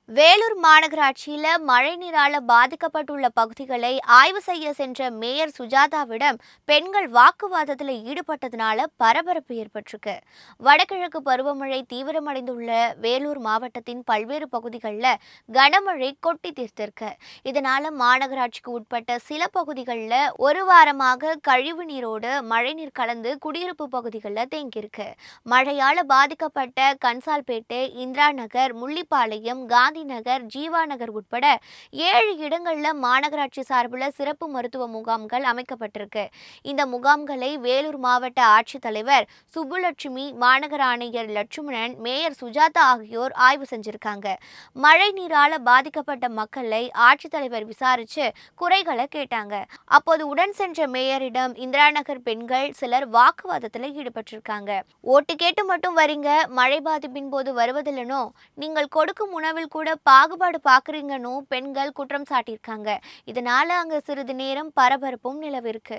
வேலூர் மாநகராட்சியில மழைநீரால பாதிக்கப்பட்டுள்ள பகுதிகளை ஆய்வு செய்ய சென்ற மேயர் சுஜாதாவிடம் பெண்கள் வாக்குவாதத்தில் ஈடுபட்டதுனால பரபரப்பு ஏற்பட்டிருக்கு. வடகிழக்கு பருவமழை தீவிரமடைந்துள்ள வேலூர் மாவட்டத்தின் பல்வேறு பகுதிகளில் கனமழை கொட்டி தீர்த்திருக்கு. இதனால மாநகராட்சிக்கு உட்பட்ட சில பகுதிகளில் ஒரு வாரமாக கழிவு நீரோடு மழைநீர் கலந்து குடியிருப்பு பகுதிகளில் தேங்கியிருக்கு. மழையால பாதிக்கப்பட்ட கன்சால்பேட்டை, இந்திரா நகர், முள்ளிப்பாளையம், காந்தி நகர், ஜீவா நகர் உட்பட 7 இடங்கள்ல மாநகராட்சி சார்பில் சிறப்பு மருத்துவ முகாம்கள் அமைக்கப்பட்டிருக்கு. இந்த முகாம்களை வேலூர் மாவட்ட ஆட்சித்தலைவர் சுப்புலட்சுமி, மாநகர ஆணையர் லட்சுமணன், மேயர் சுஜாதா ஆகியோர் ஆய்வு செஞ்சிருக்காங்க. மழை நீரால பாதிக்கப்பட்ட மக்களை ஆட்சித்தலைவர் விசாரிச்சு குறைகளை கேட்டாங்க. அப்போது உடன் சென்ற மேயரிடம் இந்திரா நகர் பெண்கள் சிலர் வாக்குவாதத்தில் ஈடுபட்டிருக்காங்க. ஓட்டு கேட்டு மட்டும் வரீங்க, மழை பாதிப்பின் போது வருவதில்லைனோ, நீங்கள் கொடுக்கும் உணவில் கூட பாகுபாடு பார்க்குறீங்கன்னு பெண்கள் குற்றம் சாட்டியிருக்காங்க. இதனால அங்க சிறிது நேரம் பரபரப்பும் நிலவிருக்கு.